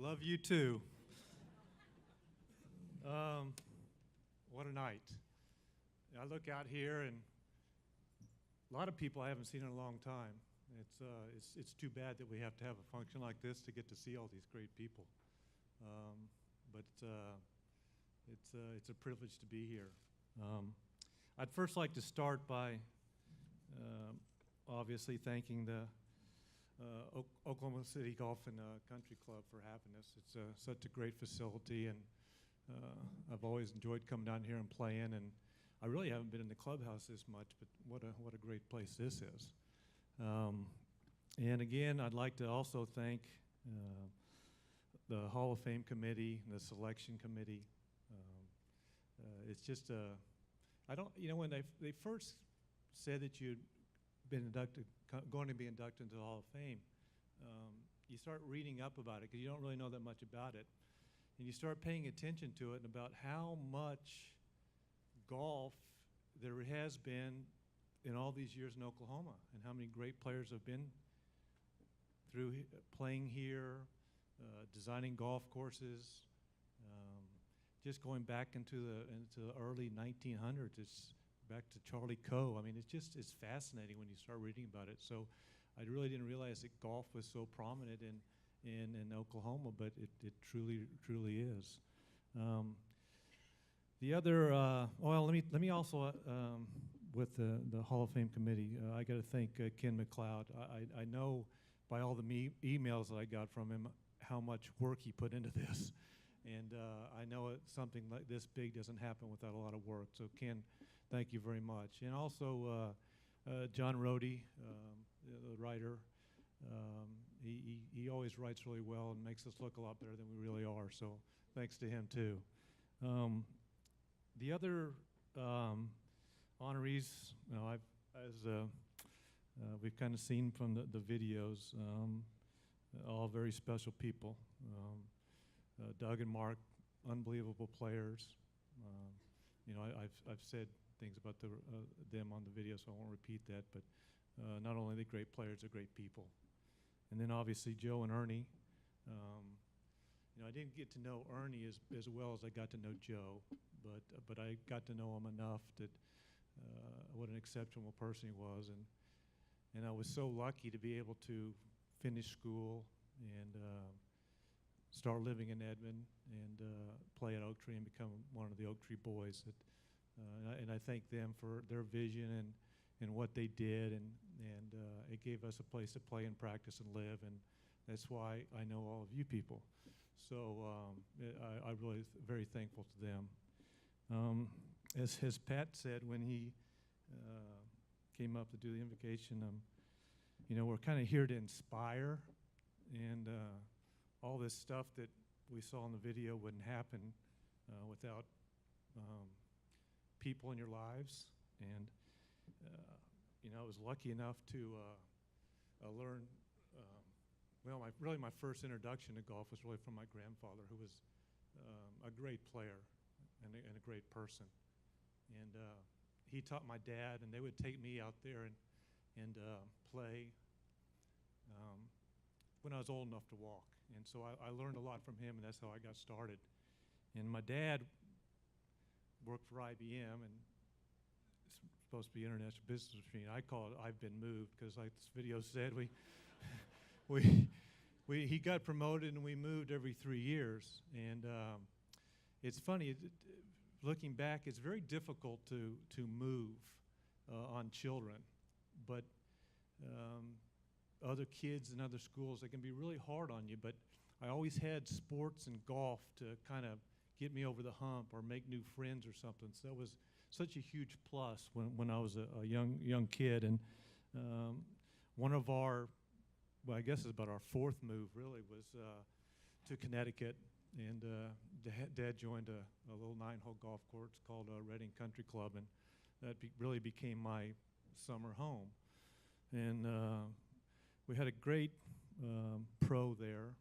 Love you too. What a night. I look out here and a lot of people I haven't seen in a long time. It's too bad that we have to have a function like this to get to see all these great people. But it's a privilege to be here. I'd first like to start by obviously thanking the Oklahoma City Golf and Country Club for having us. It's such a great facility, and I've always enjoyed coming down here and playing. And I really haven't been in the clubhouse this much, but what a great place this is. And again, I'd like to also thank the Hall of Fame committee and the selection committee. It's just when they first said that you'd been going to be inducted into the Hall of Fame, you start reading up about it because you don't really know that much about it. And you start paying attention to it and about how much golf there has been in all these years in Oklahoma, and how many great players have been through playing here, designing golf courses, just going back into the early 1900s. It's back to Charlie Coe. I mean, it's fascinating when you start reading about it. So I really didn't realize that golf was so prominent in Oklahoma, but it truly is. The other, let me also, with the Hall of Fame committee, I got to thank Ken McLeod. I know by all the emails that I got from him how much work he put into this. And I know something like this big doesn't happen without a lot of work. So Ken, thank you very much. And also John Rohde, the writer. He always writes really well and makes us look a lot better than we really are. So thanks to him too. The other honorees, we've kind of seen from the videos, all very special people. Doug and Mark, unbelievable players. I've said things about them on the video, so I won't repeat that. But not only are they great players, they're great people. And then obviously Joe and Ernie. I didn't get to know Ernie as well as I got to know Joe, but I got to know him enough that what an exceptional person he was, and I was so lucky to be able to finish school and start living in Edmond and play at Oak Tree and become one of the Oak Tree boys. And I thank them for their vision and what they did, and it gave us a place to play and practice and live, and that's why I know all of you people. So I'm really very thankful to them. As Pat said when he came up to do the invocation, we're kind of here to inspire, and all this stuff that we saw in the video wouldn't happen without people in your lives. And I was lucky enough to learn. My first introduction to golf was really from my grandfather, who was a great player and a great person. And he taught my dad, and they would take me out there and play when I was old enough to walk. And so I learned a lot from him, and that's how I got started. And my dad worked for IBM, and it's supposed to be International Business Machine. I call it I've been moved, because like this video said, he got promoted and we moved every 3 years. And it's funny, looking back, it's very difficult to move on children, but other kids in other schools, they can be really hard on you. But I always had sports and golf to kind of get me over the hump or make new friends or something. So that was such a huge plus when I was a young kid. And one of our, I guess it's about our fourth move really, was to Connecticut. And Dad joined a little 9-hole golf course called Reading Country Club, and that really became my summer home. And we had a great pro there,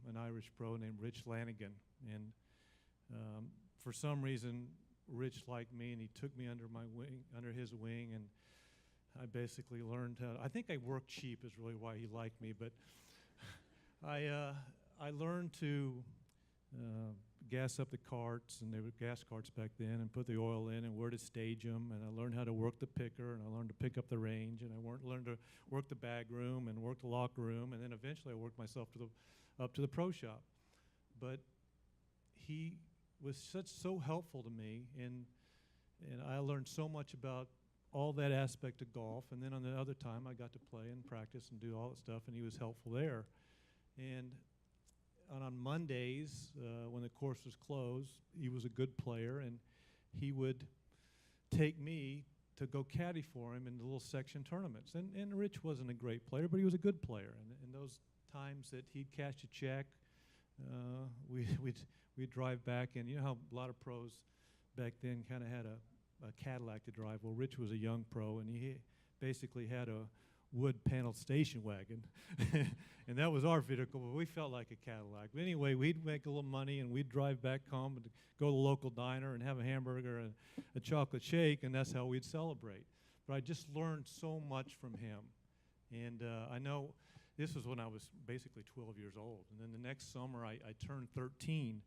an Irish pro named Rich Lanigan. And for some reason, Rich liked me, and he took me under his wing, and I basically learned how. I think I worked cheap is really why he liked me, but I I learned to gas up the carts, and there were gas carts back then, and put the oil in and where to stage them. And I learned how to work the picker, and I learned to pick up the range, and I learned to work the bag room and work the locker room, and then eventually I worked myself up to the pro shop. But he was so helpful to me, and I learned so much about all that aspect of golf. And then on the other time, I got to play and practice and do all that stuff, and he was helpful there. And on Mondays, when the course was closed, he was a good player, and he would take me to go caddy for him in the little section tournaments. And Rich wasn't a great player, but he was a good player. And those times that he'd cash a check, we'd drive back, and you know how a lot of pros back then kind of had a Cadillac to drive. Well, Rich was a young pro, and he basically had a wood paneled station wagon. And that was our vehicle, but we felt like a Cadillac. But anyway, we'd make a little money, and we'd drive back home and go to the local diner and have a hamburger and a chocolate shake, and that's how we'd celebrate. But I just learned so much from him. And I know this was when I was basically 12 years old. And then the next summer, I turned 13,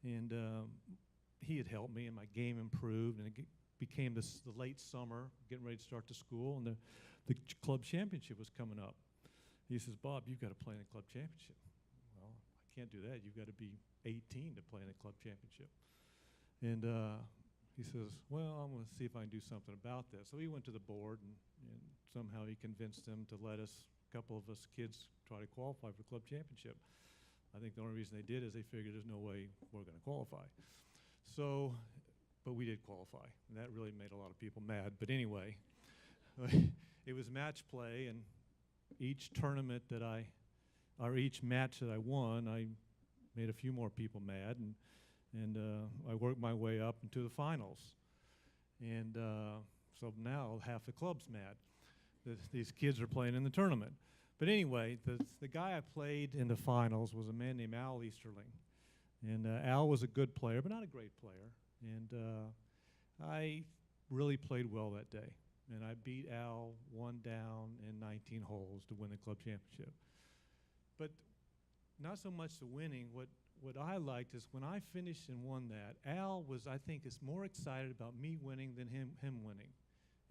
and he had helped me, and my game improved, and it became the late summer, getting ready to start the school, and the club championship was coming up. He says, Bob, you've got to play in the club championship. Well, I can't do that. You've got to be 18 to play in the club championship. And he says, well, I'm going to see if I can do something about this. So he went to the board, and somehow he convinced them to let us, a couple of us kids, try to qualify for club championship. I think the only reason they did is they figured there's no way we're going to qualify. So, but we did qualify, and that really made a lot of people mad. But anyway, it was match play, and each tournament or each match that I won, I made a few more people mad, and I worked my way up into the finals. And so now half the club's mad. These kids are playing in the tournament. But anyway, the guy I played in the finals was a man named Al Easterling. And Al was a good player, but not a great player. And I really played well that day. And I beat Al 1 down in 19 holes to win the club championship. But not so much the winning. What I liked is when I finished and won that, Al was, I think, is more excited about me winning than him winning.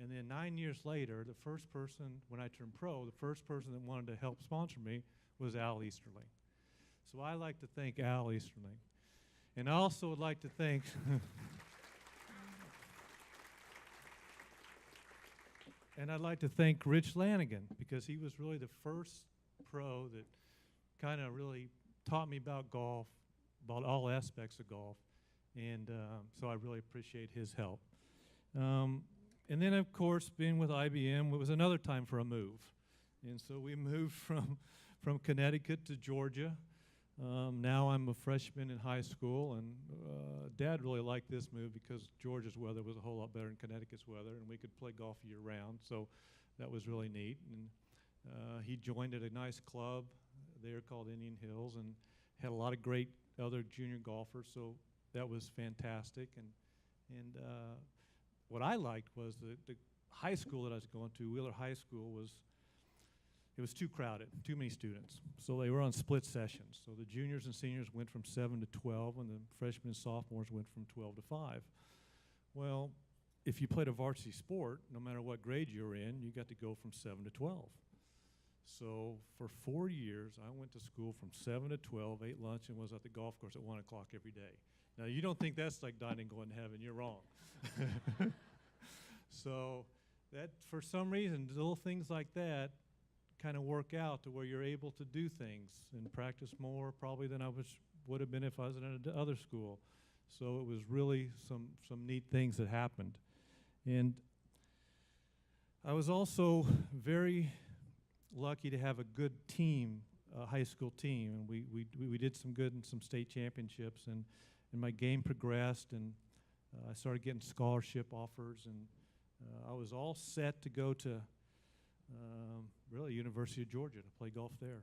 And then 9 years later, the first person, when I turned pro, the first person that wanted to help sponsor me was Al Easterling. So I like to thank Al Easterling. And I also would like to thank and I'd like to thank Rich Lanigan, because he was really the first pro that kind of really taught me about golf, about all aspects of golf. And so I really appreciate his help. And then, of course, being with IBM, it was another time for a move. And so we moved from Connecticut to Georgia. Now I'm a freshman in high school, and Dad really liked this move because Georgia's weather was a whole lot better than Connecticut's weather, and we could play golf year-round, so that was really neat. And he joined at a nice club there called Indian Hills, and had a lot of great other junior golfers, so that was fantastic. And what I liked was the high school that I was going to, Wheeler High School, it was too crowded, too many students. So they were on split sessions. So the juniors and seniors went from 7 to 12, and the freshmen and sophomores went from 12 to 5. Well, if you played a varsity sport, no matter what grade you were in, you got to go from 7 to 12. So for 4 years, I went to school from 7 to 12, ate lunch, and was at the golf course at 1 o'clock every day. Now, you don't think that's like dying and going to heaven. You're wrong. So that, for some reason, little things like that kind of work out to where you're able to do things and practice more probably than I would have been if I was in another school. So it was really some neat things that happened. And I was also very lucky to have a good team, a high school team, and we did some good in some state championships, and my game progressed, and I started getting scholarship offers, and I was all set to go to really University of Georgia to play golf there.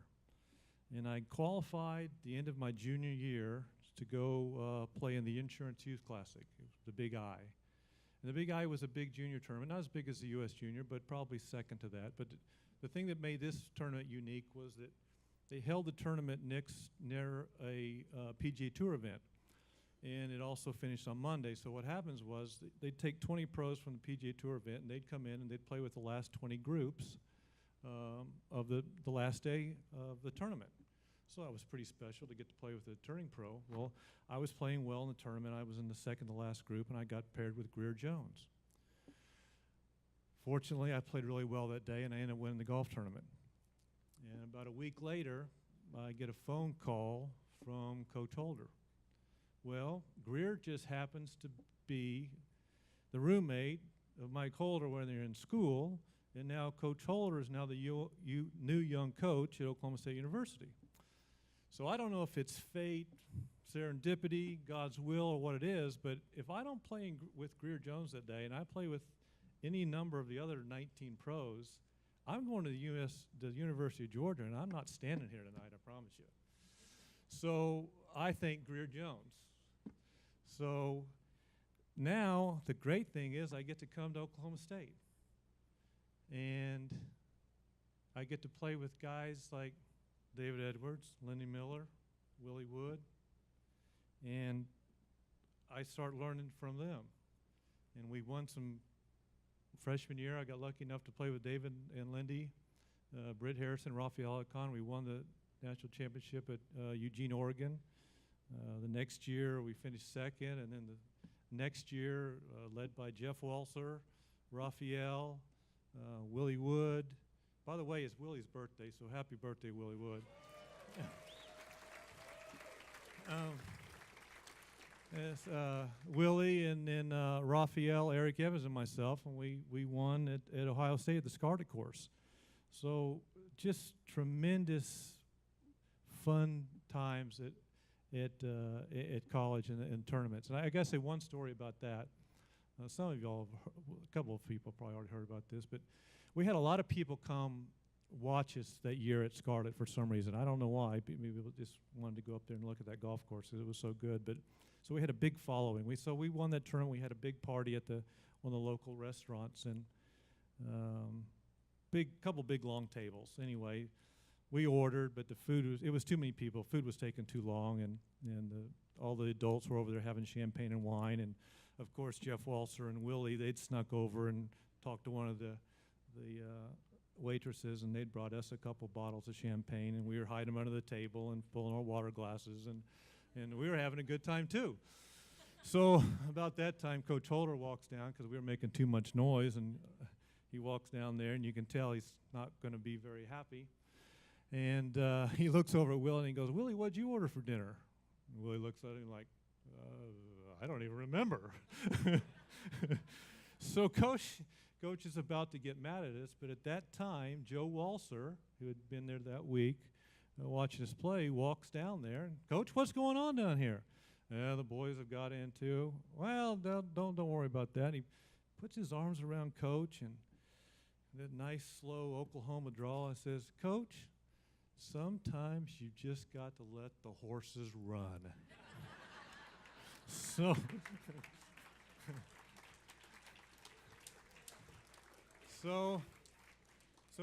And I qualified the end of my junior year to go play in the Insurance Youth Classic, the Big I. And the Big I was a big junior tournament, not as big as the U.S. Junior, but probably second to that. But the thing that made this tournament unique was that they held the tournament near a PGA Tour event, and it also finished on Monday. So what happens was they'd take 20 pros from the PGA Tour event, and they'd come in and they'd play with the last 20 groups of the last day of the tournament. So that was pretty special to get to play with a touring pro. Well, I was playing well in the tournament. I was in the second to last group, and I got paired with Greer Jones. Fortunately, I played really well that day, and I ended up winning the golf tournament. And about a week later, I get a phone call from Coach Holder. Well, Greer just happens to be the roommate of Mike Holder when they're in school, and now Coach Holder is now the new young coach at Oklahoma State University. So I don't know if it's fate, serendipity, God's will, or what it is, but if I don't play with Greer Jones that day, and I play with any number of the other 19 pros, I'm going to the University of Georgia, and I'm not standing here tonight, I promise you. So I thank Greer Jones. So now the great thing is I get to come to Oklahoma State, and I get to play with guys like David Edwards, Lenny Miller, Willie Wood, and I start learning from them. And we won some freshman year. I got lucky enough to play with David and Lindy, Britt Harrison, Raphael Khan. We won the national championship at Eugene, Oregon. The next year we finished second, and then the next year led by Jeff Walser, Raphael, Willie Wood. By the way, it's Willie's birthday, so happy birthday, Willie Wood. Willie and then Raphael, Eric Evans, and myself, and we won at Ohio State at the Scarlet course. So just tremendous fun times at college and tournaments. And I guess say one story about that. Some of y'all, a couple of people probably already heard about this, but we had a lot of people come watch us that year at Scarlet for some reason. I don't know why. Maybe people just wanted to go up there and look at that golf course because it was so good. But so we had a big following. We won that tournament. We had a big party at one of the local restaurants, and couple big long tables. Anyway, we ordered, but it was too many people. Food was taking too long, and all the adults were over there having champagne and wine. And of course, Jeff Walser and Willie, they'd snuck over and talked to one of the waitresses, and they'd brought us a couple bottles of champagne, and we were hiding them under the table and filling our water glasses, and we were having a good time too. So about that time, Coach Holder walks down because we were making too much noise, and he walks down there, and you can tell he's not going to be very happy. And he looks over at Willie, and he goes, "Willie, what'd you order for dinner?" And Willie looks at him like, I don't even remember. So Coach is about to get mad at us, but at that time, Joe Walser, who had been there that week watching us play, walks down there. And, "Coach, what's going on down here?" "Yeah, the boys have got into." "Well, don't worry about that." He puts his arms around Coach and that nice, slow Oklahoma drawl and says, "Coach, sometimes you just got to let the horses run." So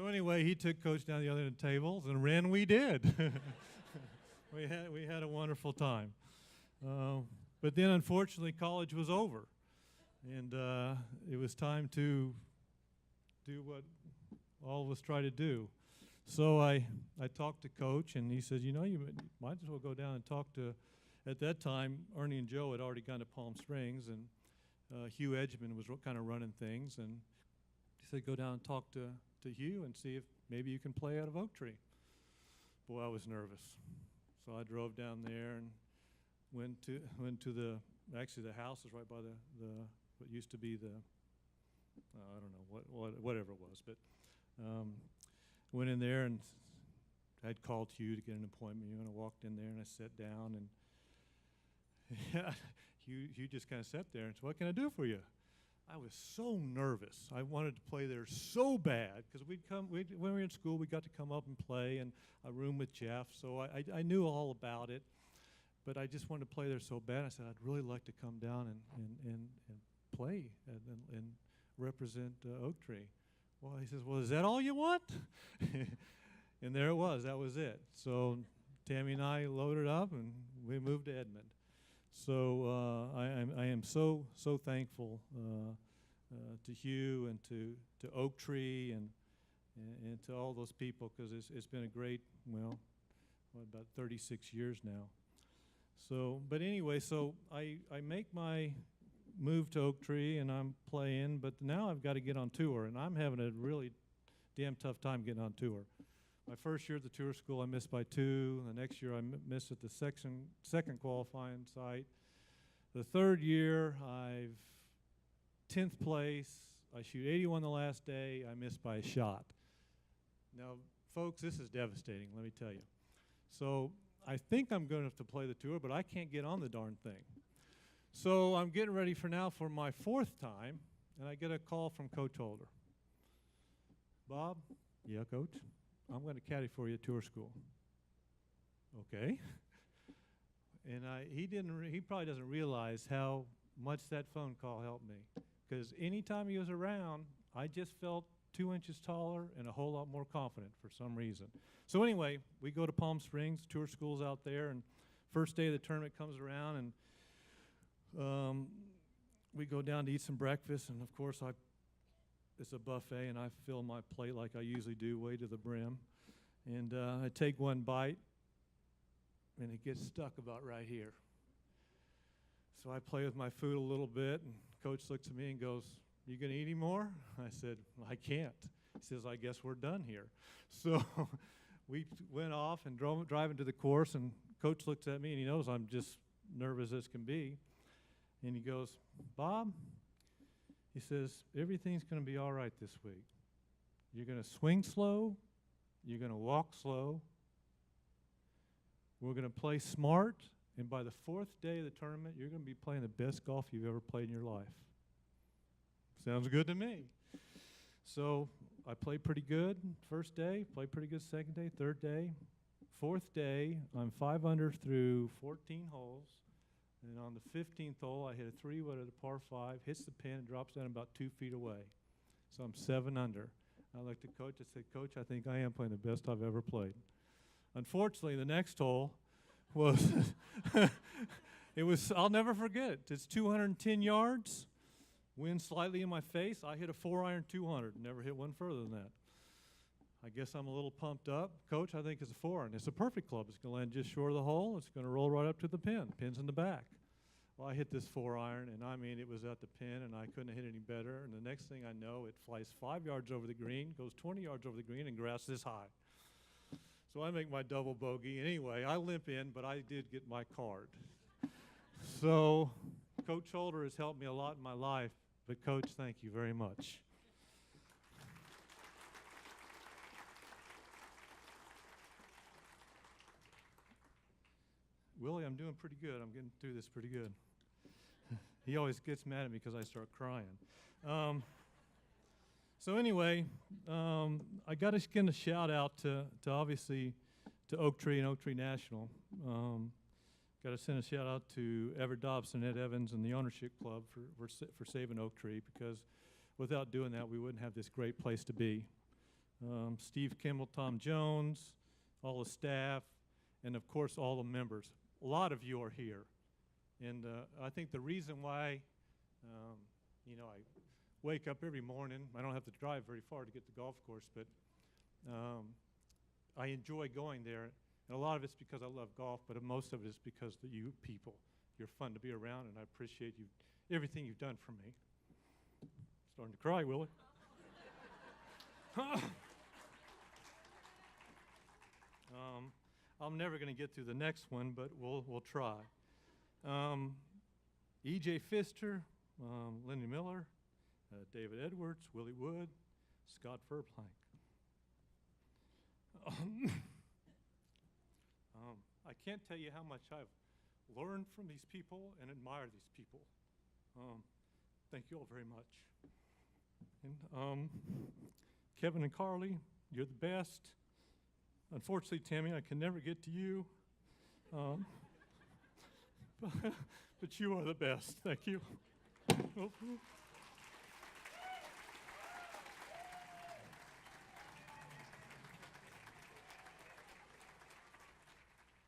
anyway, he took Coach down the other end of the tables, and ran we did. We had a wonderful time. But then, unfortunately, college was over, and it was time to do what all of us try to do. So I talked to Coach, and he said, "You might as well go down and talk to." At that time, Ernie and Joe had already gone to Palm Springs, and Hugh Edgman was kind of running things, and he said, "Go down and talk to Hugh and see if maybe you can play out of Oak Tree." Boy, I was nervous. So I drove down there and went to the house is right by what used to be I don't know, whatever it was, but went in there and I'd called Hugh to get an appointment. I walked in there and I sat down, and Hugh just kind of sat there and said, "What can I do for you?" I was so nervous. I wanted to play there so bad because when we were in school, we got to come up and play and a room with Jeff, so I knew all about it, but I just wanted to play there so bad. I said, "I'd really like to come down and play and represent Oak Tree." Well, he says, "Well, is that all you want?" And there it was. That was it. So Tammy and I loaded up, and we moved to Edmond. So I am so thankful to Hugh and to Oak Tree and to all those people, because it's been a great, well, about 36 years now. So, but anyway, so I make my move to Oak Tree, and I'm playing, but now I've got to get on tour, and I'm having a really damn tough time getting on tour. My first year at the tour school, I missed by 2. The next year, I missed at the second qualifying site. The third year, I've 10th place. I shoot 81 the last day. I missed by a shot. Now, folks, this is devastating, let me tell you. So I think I'm going to have to play the tour, but I can't get on the darn thing. So I'm getting ready for my 4th time, and I get a call from Coach Holder. Bob? Yeah, Coach? I'm going to caddy for you at tour school. Okay. And he probably doesn't realize how much that phone call helped me, because anytime he was around, I just felt 2 inches taller and a whole lot more confident for some reason. So anyway, we go to Palm Springs, tour school's out there, and first day of the tournament comes around, and we go down to eat some breakfast, and of course it's a buffet, and I fill my plate like I usually do, way to the brim. And I take one bite, and it gets stuck about right here. So I play with my food a little bit, and Coach looks at me and goes, "You gonna eat any more?" I said, "I can't." He says, "I guess we're done here." So we went off and driving to the course, and Coach looks at me, and he knows I'm just nervous as can be. And he goes, "Bob," he says, "everything's going to be all right this week. You're going to swing slow. You're going to walk slow. We're going to play smart. And by the 4th day of the tournament, you're going to be playing the best golf you've ever played in your life." Sounds good to me. So I played pretty good first day, played pretty good second day, third day. 4th day, I'm 5 under through 14 holes. And on the 15th hole, I hit a 3-wood at a par 5, hits the pin, and drops down about 2 feet away. So I'm 7 under. I looked at Coach, I said, "Coach, I think I am playing the best I've ever played." Unfortunately, the next hole was, I'll never forget it. It's 210 yards, wind slightly in my face. I hit a 4-iron 200, never hit one further than that. I guess I'm a little pumped up. Coach, I think it's a 4-iron. It's a perfect club. It's going to land just short of the hole. It's going to roll right up to the pin. Pin's in the back. Well, I hit this 4-iron, and I mean, it was at the pin, and I couldn't hit any better. And the next thing I know, it flies 5 yards over the green, goes 20 yards over the green, and grass this high. So I make my double bogey. Anyway, I limp in, but I did get my card. So Coach Holder has helped me a lot in my life, but Coach, thank you very much. Willie, I'm doing pretty good. I'm getting through this pretty good. He always gets mad at me because I start crying. So anyway, I got to send a shout out to obviously to Oak Tree and Oak Tree National. Got to send a shout out to Everett Dobson, Ed Evans, and the ownership club for saving Oak Tree, because without doing that, we wouldn't have this great place to be. Steve Kimball, Tom Jones, all the staff, and of course all the members. A lot of you are here, and I think the reason why, I wake up every morning. I don't have to drive very far to get to the golf course, but I enjoy going there. And a lot of it's because I love golf, but most of it is because of you people. You're fun to be around, and I appreciate everything you've done for me. Starting to cry, Willie. I'm never going to get through the next one, but we'll try. E.J. Pfister, Lenny Miller, David Edwards, Willie Wood, Scott Verplank. I can't tell you how much I've learned from these people and admire these people. Thank you all very much. And Kevin and Carly, you're the best. Unfortunately, Tammy, I can never get to you. But you are the best. Thank you.